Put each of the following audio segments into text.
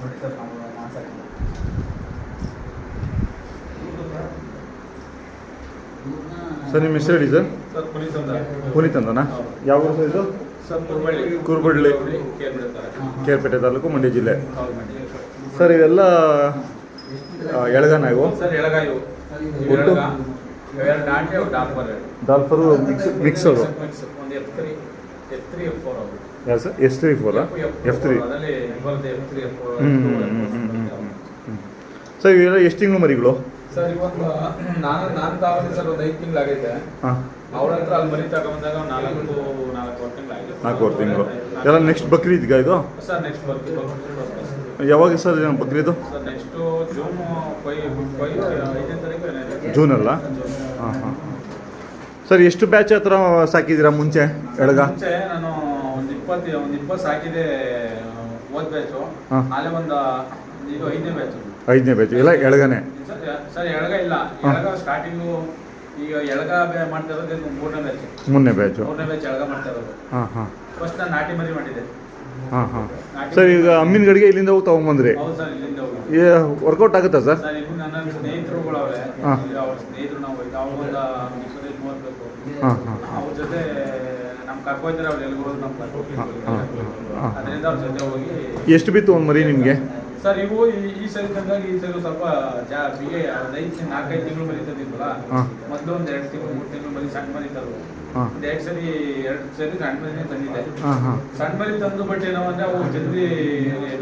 ನೋಡಿ ಸರ್ ನಾನು ಸಾಕಿದ್ದು. ಸರ್ ನಿಮ್ಮ ಹೆಸರು ಹೇಳಿ ಸರ್. ಸರ್ ಪುನೀತ್ ಅಂತನಾ? ಯಾವ ಊರು ಸರ್ ಇದು? ಸರ್ ಕುರುಬಳ್ಳಿ, ಕೇರ್ಪೇಟೆ ತಾಲೂಕು, ಮಂಡ್ಯ ಜಿಲ್ಲೆ. ಸರ್ ಇವೆಲ್ಲ ಎಳಗಾನ ಇವು? ಸರ್ ಎಳಗಾಯಿ ಒಟ್ಟು ಡಾಲ್ಫರು ಮಿಕ್ಸ್ ಅವರು. ಒಂದು F3 F4 ಅವರು. ಯಾರು ಸರ್? S3 4 F3. ಸರ್ ಇವೆಲ್ಲ ಎಷ್ಟು ತಿಂಗಳು ಮರಿಗಳು? ಸರ್ ಇವಾಗ ನಾನು ತಗೊಂಡೆ ಸರ್ ಒಂದು 5 ತಿಂಗಳಾಗೈತೆ. ಹಾಂ. ಅವ್ರ ಹತ್ರ ಅಲ್ಲಿ ಮರಿ ತಗೊಂಬಂದಾಗ 4-4 ತಿಂಗಳಾಗಿದೆ. 4 ತಿಂಗಳು ಎಲ್ಲ. ನೆಕ್ಸ್ಟ್ ಬಕ್ರೀದ್ಗ ಇದು? ಸರ್ ನೆಕ್ಸ್ಟ್ ಯಾವಾಗ ಸರ್ ಬಕ್ರೀದು? ಸರ್ ನೆಕ್ಸ್ಟು ಜೂನ್ 5ನೇ ತಾರೀಕು. ಜೂನಲ್ಲ? ಹಾಂ ಹಾಂ. ಸರ್ ಎಷ್ಟು ಬ್ಯಾಚ್ ಹತ್ರ ಸಾಕಿದ್ದೀರಾ ಮುಂಚೆ ಎಳಗ? ಮುಂಚೆ ನಾನು ಒಂದು 20 ಸಾಕಿದೆ ಹೋದ ಬ್ಯಾಚು. ಹಾಂ. ಅಲ್ಲೇ ಇದು 5ನೇ ಬ್ಯಾಚು. 5ನೇ ಬ್ಯಾಚು ಎಲ್ಲ ಎಳಗನೆ? ಸರ್ ಎಳಗ ಇಲ್ಲ, ಎಳಗ ಸ್ಟಾರ್ಟಿಂಗು ಈಗ ಎಳಗ ಮಾಡ್ತಾ ಇರೋದು 3ನೇ ಬ್ಯಾಚ್. 3ನೇ ಬ್ಯಾಚ್ ಎಳಗ ಮಾಡ್ತಾ ಇರೋದು. ಹಾಂ ಹಾಂ. ಫಸ್ಟ್ ನಾನು ನಾಟಿ ಮರಿ ಮಾಡಿದ್ದೆ. ಹಾಂ ಹಾಂ. ಸರ್ ಈಗ ಅಮ್ಮಿನ ಗಡಿಗೆ ಇಲ್ಲಿಂದ ಹೋಗಿ ತೊಗೊಂಬಂದ್ರಿ? ಹೌದು ಸರ್, ಇಲ್ಲಿಂದ ಹೋಗಿ. ವರ್ಕೌಟ್ ಆಗುತ್ತಾ ಸರ್? ಸರ್ ಇಲ್ಲಿ ನನ್ನ ಸ್ನೇಹಿತರುಗಳು ಅವರೇ. ಹಾಂ. ಅವ್ರ ಸ್ನೇಹಿತರು ನಾವು ಅವ್ರಿಗೊಂದು 25-30 ಬೇಕು. ಹಾಂ ಹಾಂ. ಅವ್ರ ಜೊತೆ ನಮ್ಗೆ ಕರ್ಕೊಯ್ತಾರೆ. ಅವ್ರು ಎಲ್ಲಿಗೆ ನಮ್ಮ ಹಾಂ. ಅದರಿಂದ ಅವ್ರ ಜೊತೆ ಹೋಗಿ. ಎಷ್ಟು ಬಿತ್ತು ಒಂದು ಮರಿ ನಿಮಗೆ? ಸರ್ ಇವು ಈ ಸೈಜ್ ತಂದಾಗ ಈ ಸೈಜ್ ಸ್ವಲ್ಪ ಬಿಗೆ 4-5 ತಿಂಗಳು ಮರಿ ತಂದಿದ್ವಲ್ಲ. ಮೊದಲು ಒಂದು 2 ತಿಂಗಳು 3 ತಿಂಗಳು ಮರಿ ಸಣ್ಣ ಮರಿ ತರು. ಒಂದು 2 ಸರಿ ಸಣ್ಣ ಮರಿನೇ ತಂದಿದ್ದೆ. ಸಣ್ಣ ಮರಿ ತಂದು ಬಟ್ ಏನೋ ಅಂದ್ರೆ ಅವು ಜಲ್ದಿ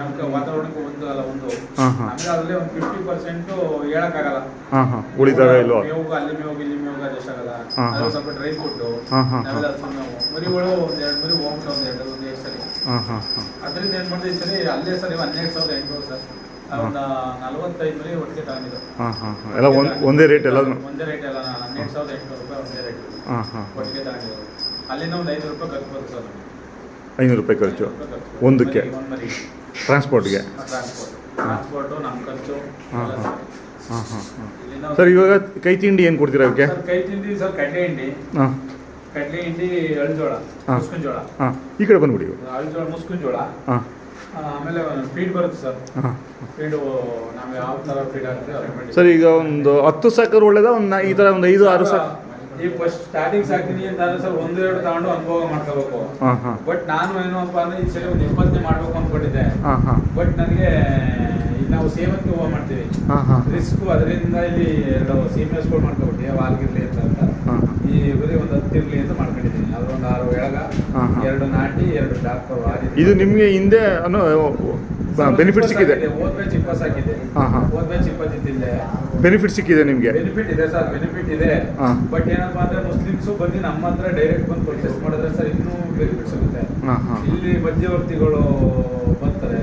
ನಮ್ಗೆ ವಾತಾವರಣಕ್ಕೆ ಒಂದು ನಮ್ಗೆ ಅದರಲ್ಲಿ ಒಂದು 50% ಹೇಳಕ್ಕಾಗಲ್ಲ. ಉಳಿತಾವೆ ಇಲ್ವಾ? ಮೇವು ಅಲ್ಲಿ ಮೇವು ಇಲ್ಲಿ ಮೇವು ಅಡ್ಜಸ್ಟ್ ಆಗಲ್ಲ. ಅದು ಸ್ವಲ್ಪ ಡ್ರೈ ಫುಡ್ಡು ನಾವೆಲ್ಲ ಮರಿಗಳು ಒಂದು 2 ಮರಿ ಹೋಗ್ಬಿಟ್ಟು ಒಂದು 2 ಸರಿ. ಅದರಿಂದ ಏನ್ ಮಾಡಿದೆ ಈ ಸರಿ ಅಲ್ಲೇ ಸರಿ 12,800 ಸರ್. ಒಂದು 45 ಮರಿ ಒಟ್ಟಿಗೆ ತಗೊಂಡಿದ್ದು. ಎಲ್ಲ ಒಂದೇ ರೇಟ್ ಎಲ್ಲ? ಒಂದೇ ರೇಟ್ ಎಲ್ಲ 12,800 ರೂಪಾಯಿ ಒಂದೇ ರೇಟ್ ಒಟ್ಟಿಗೆ ತಗೊಂಡಿದ್ದು. ಅಲ್ಲಿಂದ ಒಂದು 500 ರೂಪಾಯಿ ಖರ್ಚು ಬರುತ್ತೆ ಸರ್. 500 ರೂಪಾಯಿ ಖರ್ಚು ಒಂದಕ್ಕೆ? ಒಂದು ಮರಿ ಟ್ರಾನ್ಸ್ಪೋರ್ಟ್ಗೆ? ಟ್ರಾನ್ಸ್ಪೋರ್ಟು ನಮ್ಮ ಖರ್ಚು. ಸರ್ ಇವಾಗ ಕೈ ತಿಂಡಿ ಏನು ಕೊಡ್ತೀರಾ ಅವಕ್ಕೆ? ಕೈ ತಿಂಡಿ ಸರ್ ಕಡಲೆ ಹಿಂಡಿ. ಕಡಲೆ ಹಿಂಡಿ, ಅಳಿಜೋಳ, ಮುಸ್ಕಿನ ಜೋಳ. ಈ ಕಡೆ ಬಂದ್ಬಿಡಿ. ಅಳಿಜೋಳ, ಮುಸ್ಕಿನ ಜೋಳ. ಆಮೇಲೆ ಫೀಡ್ ಬರುತ್ತೆ ಸರ್. ಫೀಡು ನಾವು ಯಾವ ಥರ ಫೀಡ್ ಹಾಕ್ತೀವಿ ಸರ್. ಈಗ ಒಂದು 10 ಸಾಕೋರು ಒಳ್ಳೇದ? ಈ ಥರ ಒಂದು 5-6 ಸಾಕು? ಈ ಫಸ್ಟ್ ಸ್ಟಾರ್ಟಿಂಗ್ ಸಾಕ್ತೀನಿ ಅಂತ ಅಂದ್ರೆ ಸರ್ 1-2 ತಗೊಂಡು ಅನುಭವ ಮಾಡ್ಕೋಬೇಕು. ಬಟ್ ನಾನು ಏನಪ್ಪ ಅಂದ್ರೆ ಈ ಸಲ ಒಂದು 20 ಮಾಡ್ಬೇಕು ಅಂದ್ಕೊಂಡಿದ್ದೆ. ಬಟ್ ನನಗೆ ನಾವು ಸೇವಂತಿಗೆ ಹೂವು ಮಾಡ್ತೀವಿ. ರಿಸ್ಕು ಅದರಿಂದ ಇಲ್ಲಿ 2 ಸೀಮೆಸ್ಗಳು ಮಾಡ್ಕೊಬಿಟ್ಟು ವಾಲ್ಗಿರ್ಲಿ ಅಂತ ಈ ಬರೀ ಒಂದು 10 ಇರ್ಲಿ ಅಂತ ಮಾಡ್ಕೊಂಡಿದ್ದೀನಿ. ಅದು ಒಂದು 6 ಎಳಗ, 2 ನಾಟಿ, 2 ಡಾಕ್ಟರ್. ಇದು ನಿಮಗೆ ಹಿಂದೆ ಬೆನಿಫಿಟ್ ಸಿಕ್ಕಿದೆ? ಹೋದ ಬ್ಯಾಚ್ 20 ಹಾಕಿದೆ. ಹೋದ ಬ್ಯಾಚ್ 20 ಇದ್ದಿದ್ದೆ. ಬೆನಿಫಿಟ್ ಸಿಕ್ಕಿದೆ ನಿಮಗೆ? ಬೆನಿಫಿಟ್ ಇದೆ ಸರ್, ಬೆನಿಫಿಟ್ ಇದೆ. ಬಟ್ ಏನಪ್ಪಾ ಅಂದ್ರೆ ಮುಸ್ಲಿಮ್ಸು ಬಂದು ನಮ್ಮ ಹತ್ರ ಡೈರೆಕ್ಟ್ ಬಂದು ಪರ್ಚೇಸ್ ಮಾಡಿದ್ರೆ ಸರ್ ಇನ್ನೂ ಬೆನಿಫಿಟ್ ಸಿಗುತ್ತೆ. ಇಲ್ಲಿ ಮಧ್ಯವರ್ತಿಗಳು ಬರ್ತಾರೆ.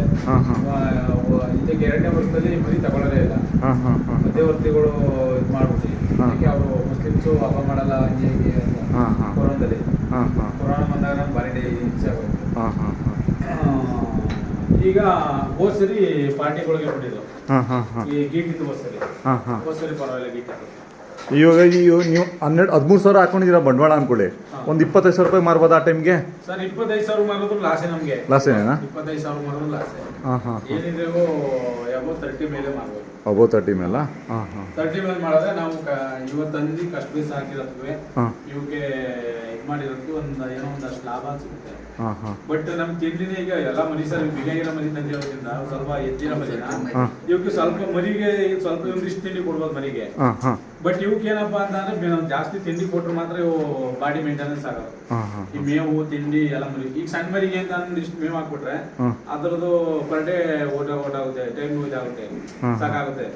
ಇದಕ್ಕೆ 2ನೇ ವರ್ಷದಲ್ಲಿ ಮರಿ ತಗೊಳ್ಳೋದೇ ಇಲ್ಲ. ಮಧ್ಯವರ್ತಿಗಳು ಇದು ಮಾಡ್ಬಿಟ್ಟು ಅದಕ್ಕೆ ಅವರು ಮುಸ್ಲಿಮ್ಸು ಹಬ್ಬ ಮಾಡಲ್ಲ ಹೀಗೆ ಕೊರೋನಾದಲ್ಲಿ. ಕೊರೋನಾ ಬಂದಾಗ ನಮ್ಮ ಭಾರಿ ಹಿಂಸೆ ಆಗೋಯ್ತು. ಈಗ ಹೋದ್ ಸರಿ ಪಾರ್ಟಿಗಳಿಗೆ ಬಿಟ್ಟಿದ್ದು ಈ ಗೀಟಿದ್ದು ಹೋದ್ ಸರಿ ಪರವಾಗಿಲ್ಲ ಗೀಟಿದ್ದು. ಇವಾಗ ನೀವು 13 ಸಾವಿರ ಹಾಕೊಂಡಿದ್ದೀರಾ ಬಂಡವಾಳ ಅನ್ಕೊಳ್ಳಿ, ಒಂದು 25,000 ರೂಪಾಯಿ ಮಾರ್ಬೋದು ಆ ಟೈಮ್ಗೆ? ಸರ್ 25,000 ಮಾರೋದು ಲಾಸೇ ನಮಗೆ. ಲಾಸೇನಾ? 25,000 ಮಾರೋದು ಲಾಸೇ. ಏನಿದ್ರು ಅಬೋ 30 ಮೇಲೆ ಮಾರ್ಬೋದು. ಅಬೋ 30 ಮೇಲೆ? 30 ಮೇಲೆ ಮಾಡಿದ್ರೆ ನಾವು ಇವತ್ತಂದು ಕಷ್ಟ ಬೀಸ್ ಹಾಕಿರೋದ್ವಿ ಇವಕ್ಕೆ ಇದು ಮಾಡಿರೋದಕ್ಕೆ ಏನೋ ಒಂದಷ್ಟು ಲಾಭ ಸಿಗುತ್ತೆ. ಬಟ್ ನಮ್ ತಿಂಡಿನೇ ಈಗ ಎಲ್ಲ ಮರಿ ಸರ್ ಬಿಗಿಯಾಗಿರೋ ಮರಿ ತಂದಿರೋದ್ರಿಂದ ಸ್ವಲ್ಪ ಎತ್ತಿರೋ ಮರಿನ ಇವಕ್ಕೆ ಸ್ವಲ್ಪ ಮರಿಗೆ ಸ್ವಲ್ಪ ಒಂದಿಷ್ಟು ತಿಂಡಿ ಕೊಡ್ಬೋದು ಮರಿಗೆ. ಬಟ್ ಇವಕ್ಕೆ ಏನಪ್ಪಾ ಅಂತಂದ್ರೆ ನಾವು ಜಾಸ್ತಿ ತಿಂಡಿ ಕೊಟ್ರೆ ಮಾತ್ರ ಇವು ಬಾಡಿ ಮೇಂಟೆನೆನ್ಸ್ ಆಗೋದು. ಈ ಮೇವು ತಿಂಡಿ ಎಲ್ಲ ಮರಿ ಈಗ ಸಣ್ಣ ಮರಿಗೆ ಅಂತ ಒಂದಿಷ್ಟು ಮೇವು ಹಾಕ್ಬಿಟ್ರೆ ಅದರದ್ದು ಪರ್ ಡೇ ಓಟ ಆಗುತ್ತೆ, ಟೈಮ್ ಇದಾಗುತ್ತೆ, ಸಾಕಾಗುತ್ತೆ.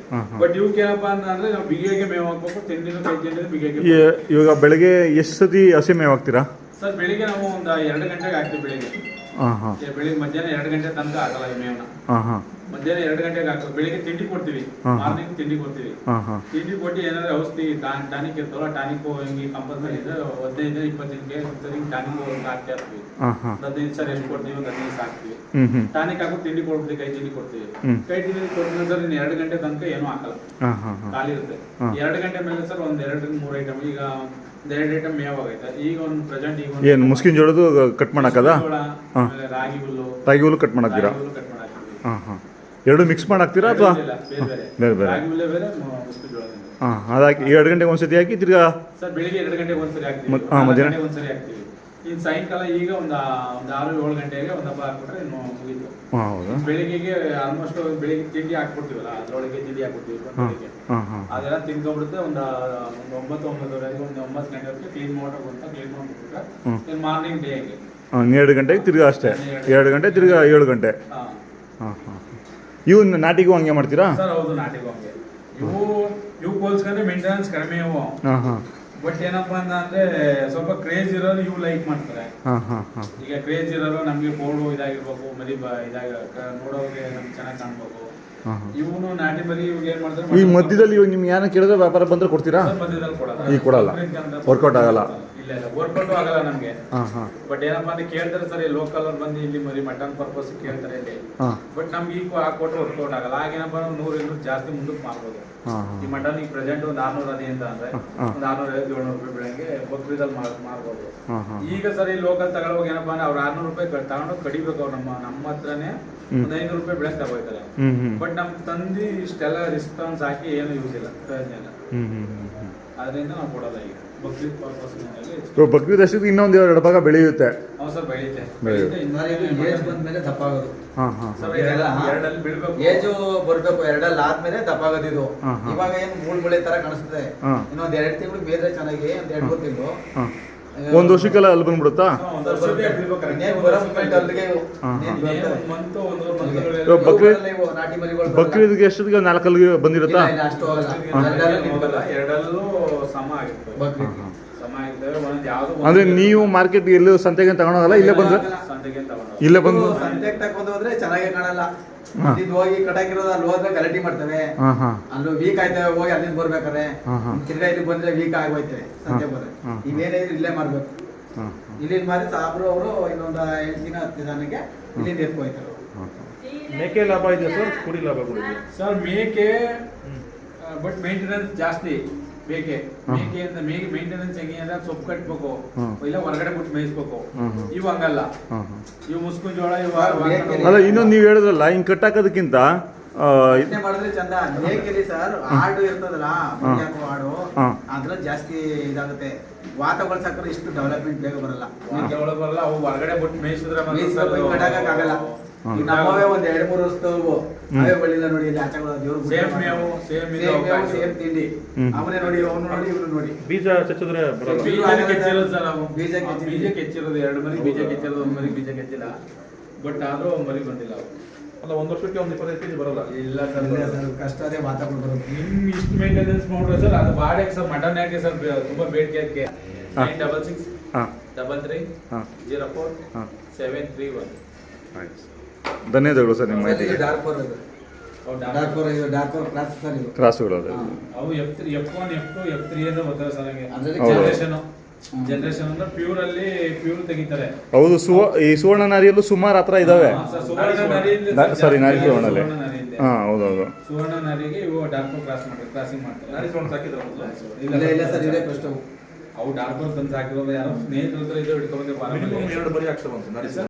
ಬಟ್ ಇವಕ್ಕೆ ಏನಪ್ಪಾ ಅಂತಂದ್ರೆ ನಾವು ಬಿಗಿಯಾಗೆ ಮೇವು ಹಾಕ್ಬೇಕು, ತಿಂಡಿನೂ ಕೈ ತಿಂಡಿ ಬಿಗಿಯಾಗಿ. ಇವಾಗ ಬೆಳಗ್ಗೆ ಎಷ್ಟು ಸತಿ ಹಸಿ ಮೇವು ಹಾಕ್ತೀರಾ ಸರ್? ಬೆಳಿಗ್ಗೆ ನಾವು ಒಂದು 2 ಗಂಟೆಗೆ ಹಾಕ್ತೀವಿ ಬೆಳಿಗ್ಗೆ. ಬೆಳಿಗ್ಗೆ ಮಧ್ಯಾಹ್ನ 2 ಗಂಟೆ ತನಕ ಆಗಲ್ಲ ಈ ಮೇವನ್ನ. ಮಧ್ಯಾಹ್ನ 2 ಗಂಟೆಗೆ ಹಾಕ್ತೀವಿ. ಬೆಳಿಗ್ಗೆ ತಿಂಡಿ ಕೊಡ್ತೀವಿ, ಮಾರ್ನಿಂಗ್ ತಿಂಡಿ ಕೊಡ್ತೀವಿ. ತಿಂಡಿ ಕೊಟ್ಟು ಏನಾದ್ರೆ ಔಷಧಿ ಟಾನಿಕ್ ಇರ್ತವಲ್ಲ, ಟಾನಿಕ್ ಹಿಂಗೆ ಕಂಪಲ್ಸರಿ ಇದ್ರೆ 15-20 ದಿನಕ್ಕೆ ಟಾನಿಕ್ ಹಾಕ್ತಾ ಇರ್ತೀವಿ. 15 ಸರ್ ಎಷ್ಟು ಕೊಡ್ತೀವಿ, 15 ಹಾಕ್ತೀವಿ. ಟಾನಿಕ್ ಹಾಕಿ ತಿಂಡಿ ಕೊಡ್ತೀವಿ, ಕೈ ತಿಂಡಿ ಕೊಡ್ತೀವಿ. ಕೈ ತಿಂಡಿ ಕೊಟ್ಟಿದ್ರೆ ಸರ್ ಇನ್ನು 2 ಗಂಟೆ ತನಕ ಏನೂ ಹಾಕಲ್ಲ, ಖಾಲಿ ಇರುತ್ತೆ. 2 ಗಂಟೆ ಮೇಲೆ ಸರ್ ಒಂದು 2-3 ಐಟಮ್. ಈಗ 2 ಐಟಮ್ ಮೇವಾಗೈತೆ. ಈಗ ಒಂದು ಪ್ರೆಸೆಂಟ್ ಈಗ ಏನು ಮುಸ್ಕಿನ ಜೋಳದು ಕಟ್ ಮಾಡಾಕದ? ರಾಗಿ ಹುಲ್ಲು ಕಟ್ ಮಾಡಾಕ್ತೀರಾ? ಎರಡು ಮಿಕ್ಸ್ ಮಾಡಿ ಹಾಕ್ತೀರಾ ಅಥವಾ ಇಲ್ಲ, ಬೇರೆ ಬೇರೆ ಬೇರೆ ರಾಗಿ ಹುಲ್ಲೆ ಬೇರೆ ಮುಸ್ಕಿನ ಜೋಳ ಬೇರೆ. ಹಾಂ ಅದಾಕಿ 2 ಗಂಟೆಗೆ ಒಂದ್ಸತಿ ಹಾಕಿ ತಿರ್ಗಾ ಸರ್ ಬೆಳಿಗ್ಗೆ 2 ಗಂಟೆಗೆ ಒಂದ್ಸರಿ ಹಾಕ್ತೀವಿ, ಮಧ್ಯಾಹ್ನ? 4 ಗಂಟೆಗೆ ಒಂದ್ಸರಿ ಹಾಕ್ತೀವಿ. ಇನ್ನು ಸಾಯಂಕಾಲ ಈಗ ಒಂದು 6-7 ಗಂಟೆಗೆ ಒಂದು ಹಬ್ಬ ಹಾಕ್ಬಿಟ್ರೆ ಇನ್ನು ಮುಗೀತು. ಹಾಂ ಹೌದಾ ಬೆಳಿಗ್ಗೆಗೆ ಆಲ್ಮೋಸ್ಟ್ ಬೆಳಿಗ್ಗೆ ತಿಂಡಿ ಹಾಕ್ಬಿಡ್ತೀವಲ್ಲ, ಅದ್ರೊಳಗೆ ತಿಂಡಿ ಹಾಕ್ಬಿಡ್ತೀವಿ ಬೆಳಿಗ್ಗೆ. ಹಾಂ ಹಾಂ ಅದೆಲ್ಲ ತಿನ್ಕೊಂಡ್ಬಿಡುತ್ತೆ. ಒಂದು 9-9:30 ಒಂದು 9 ಗಂಟೆ ಹೊತ್ತಿಗೆ ಕ್ಲೀನ್ ಮಾಡ್ಬಿಟ್ರೆ ಇನ್ನು ಮಾರ್ನಿಂಗ್ ಡೇಗೆ ಹಾಂ 2 ಗಂಟೆಗೆ ತಿರ್ಗಾ ಅಷ್ಟೇ, 2 ಗಂಟೆ ತಿರ್ಗಾ 7 ಗಂಟೆ. ಹಾಂ ಹಾಂ ಇವು ನಾಟಿಗೂ ಹಂಗೆ ಮಾಡ್ತೀರಾ? ಸರ್ ಹೌದು, ನಾಟಿಗೂ ಹಂಗೆ. ಇವು ಹೋಲ್ಸ್ಕೊಂಡ್ರೆ ಮೇಂಟೆನೆನ್ಸ್ ಕಡಿಮೆ ಇವು. ಹಾಂ ಹಾಂ ಬಟ್ ಏನಪ್ಪಾ ಅಂದ್ರೆ ಸ್ವಲ್ಪ ಕ್ರೇಜ್ ಇರೋರು ಇವು ಲೈಕ್ ಮಾಡ್ತಾರೆ. ಹಾಂ ಹಾಂ ಹಾಂ ಈಗ ಕ್ರೇಜ್ ಇರೋರು ನಮ್ಗೆ ಕೋಡು ಇದಾಗಿರ್ಬೇಕು, ಮರಿ ನೋಡೋರಿಗೆ ನಮ್ಗೆ ಚೆನ್ನಾಗಿ ಕಾಣ್ಬೇಕು. ಹಾಂ ಇವನು ನಾಟಿ ಮರಿ ಇವಾಗ ಏನ್ ಮಾಡ್ತಾರೆ, ಈ ಮಧ್ಯದಲ್ಲಿ ಇವಾಗ ನಿಮ್ಗೆ ಏನೋ ಕೇಳಿದ್ರೆ ವ್ಯಾಪಾರ ಬಂದರೆ ಕೊಡ್ತೀರಾ? ಮಧ್ಯದಲ್ಲಿ ಕೊಡಲ್ಲ, ಈಗ ಕೊಡಲ್ಲ, ವರ್ಕೌಟ್ ಆಗಲ್ಲ. ಇಲ್ಲ ವರ್ಕೌಟ್ ಆಗಲ್ಲ ನಮ್ಗೆ. ಹಾಂ ಹಾಂ ಬಟ್ ಏನಪ್ಪಾ ಅಂದ್ರೆ ಕೇಳ್ತಾರೆ ಸರ್, ಲೋಕಲ್ ಅವ್ರು ಬಂದು ಇಲ್ಲಿ ಮರಿ ಮಟನ್ ಪರ್ಪಸ್ ಕೇಳ್ತಾರೆ ಇಲ್ಲಿ. ಹಾಂ ಬಟ್ ನಮ್ಗೆ ಈಗ ಕೊಟ್ಟರೆ ವರ್ಕೌಟ್ ಆಗಲ್ಲ. ಆಗೇನಪ್ಪ 100-200 ಜಾಸ್ತಿ ಮುಂದಕ್ಕೆ ಮಾಡ್ಬೋದು. ಹಾಂ ಈ ಮಟನ್ ಈಗ ಪ್ರೆಸೆಂಟ್ ಒಂದು 600 ಅದೇ ಅಂತ ಅಂದ್ರೆ ಒಂದು 650-700 ರೂಪಾಯಿ ಬೆಳಗ್ಗೆ ಬಕ್ರೀದಲ್ಲಿ ಮಾಡ್ಬೋದು. ಹಾಂ ಹಾಂ ಈಗ ಸರ್ ಈ ಲೋಕಲ್ ತಗೊಳ್ಳುವಾಗ ಏನಪ್ಪಾ ಅಂದ್ರೆ ಅವ್ರು 600 ರೂಪಾಯಿ ತಗೊಂಡು ಕಡಿಬೇಕು. ಅವ್ರು ನಮ್ಮ ಹತ್ರನೇ ಒಂದು 500 ರೂಪಾಯಿ ಬೆಳೆ ತಗೋತಾರೆ. ಬಟ್ ನಮ್ ತಂದಿ ಇಷ್ಟೆಲ್ಲ ರಿಸ್ಪಾನ್ಸ್ ಹಾಕಿ ಏನು ಯೂಸ್ ಇಲ್ಲ, ಪ್ರಯೋಜನ ಇಲ್ಲ. ಅದರಿಂದ ನಾವು ಕೊಡೋಲ್ಲ ಈಗ ಬಕ್ರೀದ್ ಪರ್ಪಸ್. ಬಕ್ರೀದ್ ಅಷ್ಟಕ್ಕೆ ಇನ್ನೊಂದು 2 ಭಾಗ ಬೆಳೆಯುತ್ತೆ. ಹೌದು ಸರ್, ಬೆಳೆಯುತ್ತೆ. ಏಜ್ ಬಂದ್ಮೇಲೆ ದಪ್ಪ ಆಗೋದು. ಹಾಂ ಹಾಂ ಸರ್ ಎರಡಲ್ಲಿ ಬೀಳ್ಬೇಕು. ಏಜು ಬರ್ಬೇಕು, 2 ಆದ್ಮೇಲೆ ದಪ್ಪ ಆಗೋದು ಇದು. ಹಾಂ, ಹಾಂ. ಇವಾಗ ಏನ್ ಮೂಳೆ ತರ ಕಾಣಿಸ್ತದೆ. ಹಾಂ. ಇನ್ನೊಂದ್ 2 ತಿಂಗಳು ಬೇರೆ ಚೆನ್ನಾಗಿ, ಒಂದ್ 2-3 ತಿಂಗಳು. ಹಾಂ 1 ವರ್ಷಕ್ಕೆಲ್ಲ ಅಲ್ಲಿ ಬಂದ್ಬಿಡುತ್ತಾ? ಒಂದು ವರ್ಷಕ್ಕೆ ಬೀಳ್ಬೇಕು correct. ಇನ್ನೇನ್ ಬರೋ moment ಅಲ್ಲಿಗೆ ಇವು. ಹಾಂ, ಇನ್ನೇನ್ ಹಾಂ. ಬರ್ತವೆ. ಒಂದು ಮಂತು, 1 ಮಂತ್ ಇವಾಗ ಬಕ್ರೀದ್ ಇವು ನಾಟಿ ಮರಿಗಳು ಬಕ್ರೀದ್ಗೆ ಎಷ್ಟೊತ್ತಿಗೆ 4 ಅಲ್ಲಿಗೆ ಬಂದಿರುತ್ತಾ? ಇಲ್ಲ, ಅಷ್ಟು ಹೋಗಲ್ಲ. ಎರಡಲ್ಲೂ ಸಮ ಆಗಿರ್ತವೆ. ಬಕ್ರೀದ್. ಸಮ ಆಗಿರ್ತವೆ. ಒಂದ್ ಯಾವ್ದು ಅಂದ್ರೆ ನೀವು ಮಾರ್ಕೆಟ್ ಎಲ್ಲೂ ಸಂತೆಗೆ ತಗೊಂಡೋಗಲ್ಲ, ಇಲ್ಲೇ ಬಂದ್ರೆ ಸಂತೆಗೆ ತಗೊಂಡು ಇಲ್ಲೇ ಬಂದು ಸಂತೆಗೆ ತಗೊಂಡು ಹೋದ್ರೆ ಚೆನ್ನಾಗೇ ಕಾಣಲ್ಲ. ಇದು ಹೋಗಿ ಕಟಾಕಿರೋದು ಅಲ್ಲಿ ಹೋದ್ರೆ ಗಲಾಟೆ ಮಾಡ್ತವೆ. ಹಾಂ ಹಾಂ ಅಲ್ಲೂ ವೀಕ್ ಆಯ್ತವೆ, ಹೋಗಿ ಅಲ್ಲಿಂದ ಬರ್ಬೇಕಾರೆ ಹಾಂ, ಹಾಂ. ತಿರ್ಗಾ ಇಲ್ಲಿ ಬಂದ್ರೆ ವೀಕ್ ಆಗೋಯ್ತವೆ. ಸಂತೆ ಬಂದ್ರೆ ಹಾಂ. ಇವೇನಿದ್ರು ಇಲ್ಲೇ ಮಾಡ್ಬೇಕು. ಹಾಂ ಇಲ್ಲಿಂದ ಮಾರಿ ಸಾಬ್ರು ಅವರು ಇನ್ನೊಂದು 7 ದಿನ 10 ದಿನಕ್ಕೆ ಇಲ್ಲಿಂದ ಎತ್ಕೊಯ್ತಾರೆ. ಮೇಕೆ ಲಾಭ ಇದೆ ಸರ್, ಕುರಿ ಲಾಭ ಕೂಡ ಇದೆ ಸರ್ ಮೇಕೆ. ಬಟ್ ಮೇಂಟೆನೆನ್ಸ್ ಜಾಸ್ತಿ ಬೇಕೆ. ಮೇಕೆ ಅಂತ ಮೇಂಟೆನೆನ್ಸ್ ಹೆಂಗೆ ಅಂದ್ರೆ ಸೊಪ್ಪು ಕಟ್ಬೇಕು, ಇಲ್ಲ ಹೊರಗಡೆ ಬಿಟ್ಟು ಮೇಯಿಸ್ಬೇಕು. ಇವು ಹಂಗಲ್ಲ. ಇವು ಮುಸ್ಕು ಜೋಳ ಅಲ್ಲ. ಇನ್ನೊಂದು ನೀವು ಹೇಳಿದ್ರಲ್ಲ ಹಿಂಗ್ ಕಟ್ಟಾಕೋದಕ್ಕಿಂತ ಯೋಚನೆ ಮಾಡಿದ್ರೆ ಚಂದ. ಮೇಕೆಲಿ ಸರ್ ಆಡು ಇರ್ತದಲ್ಲ, ಮರಿಯಾಕೋ ಆಡು, ಅದ್ರಲ್ಲಿ ಜಾಸ್ತಿ ಇದಾಗುತ್ತೆ. ವಾತಾವರಣ ಸಾಕ್ರೆ ಇಷ್ಟು ಡೆವಲಪ್ಮೆಂಟ್ ಬೇಗ ಬರಲ್ಲ. ಬರಲ್ಲ. ಅವು ಹೊರಗಡೆ ಬಿಟ್ಟು ಮೇಯಿಸಿದ್ರೆ ಕಟ್ಟಾಗಲ್ಲ. ಈಗ ನಮ್ಮವೇ ಒಂದ್ 2-3 ವರ್ಷದವು ಅವೇ ಬಳ್ಳಿಲ್ಲ ನೋಡಿ, ಇಲ್ಲಿ ಆಚೆಗಳು ದೇವ್ರು ಸೇಮ್ ಮೇವು, ಸೇಮ್ ಸೇಮ್ ತಿಂಡಿ. ಅವನೇ ನೋಡಿ, ಅವನು ನೋಡಿ, ಇವನು ನೋಡಿ. ಬೀಜ ಚಚ್ಚಿದ್ರೆ ಬರಲ್ಲ. ಬೀಜ ಕೆಚ್ಚಿರೋದು ಸರ್ ನಾವು. ಬೀಜ ಕೆಚ್ಚಿರೋದು 2 ಮರಿ ಬೀಜ ಕೆಚ್ಚಿರೋದು, 1 ಮರಿ ಬೀಜ ಕೆಚ್ಚಿಲ್ಲ. ಬಟ್ ಆದ್ರೂ ಮರಿ ಬಂದಿಲ್ಲ ಅವು. ಅಲ್ಲ 1 ವರ್ಷಕ್ಕೆ ಒಂದು 25 kg ಬರಲ್ಲ. ಇಲ್ಲ ಸರ್, ಕಷ್ಟ ಅದೇ ವಾತಾವರಣ ಬರೋದು. ನಿಮ್ ಇಷ್ಟು ಮೇಂಟೆನೆನ್ಸ್ ನೋಡ್ರೆ ಸರ್, ಅದು ಬಾಡೆಗೆ ಸರ್ ಮಟನ್ ಯಾಕೆ ಸರ್ ತುಂಬಾ ಬೇಡಿಕೆ ಅದಕ್ಕೆ. 966 33 04 731. ಧನ್ಯವಾದಗಳು ಸರ್ ನಿಮ್ಮ ಮಾಹಿತಿಗೆ. ಡಾರ್ಕ್ ಫೋರ್ ಇದು. ಡಾರ್ಕ್ ಫೋರ್ ಕ್ಲಾಸ್ ಸರ್ ಇದು. ಕ್ರಾಸ್ಗಳು ಅದು. ಅವು F3 F1 F2 F3 ಅಂತ ಬರ್ತಾರೆ ಸರ್. ಹಂಗೆ ಅದ್ರಲ್ಲಿ ಜನರೇಷನ್ ಅಂದ್ರೆ ಪ್ಯೂರ್ ತೆಗಿತಾರೆ. ಹೌದು. ಈ ಸುವರ್ಣ ನಾರಿಯಲ್ಲೂ ಸುಮಾರು ಹತ್ರ ಇದಾವೆ. ಸುವರ್ಣ ನರಿಯಲ್ಲಿ ಸಾರಿ, ನಾರಿ ಸುವರ್ಣಲ್ಲಿ. ಸುವರ್ಣ ನರಿಯಲ್ಲಿ. ಹಾಂ ಹೌದೌದು. ಸುವರ್ಣ ನರಿಗೆ ಇವು ಡಾರ್ಕ್ ಕ್ರಾಸಿಂಗ್ ಮಾಡ್ತಾರೆ. ನಾರಿ ಸುವರ್ಣ ಸಾಕಿದ್ರು ಇಲ್ಲ ಸರ್, ಇದೇ ಕಷ್ಟ. ಅವು ಡಾರ್ಕ್ ತಂದು ಸಾಕಿರೋದು ಯಾರೋ ಸ್ನೇಹಿತರ ಹತ್ರ ಇದು ಹಿಡ್ಕೊಂಡ್ಬಂದೆ. 2 ಬರಿ ಹಾಕ್ತಾರೆ.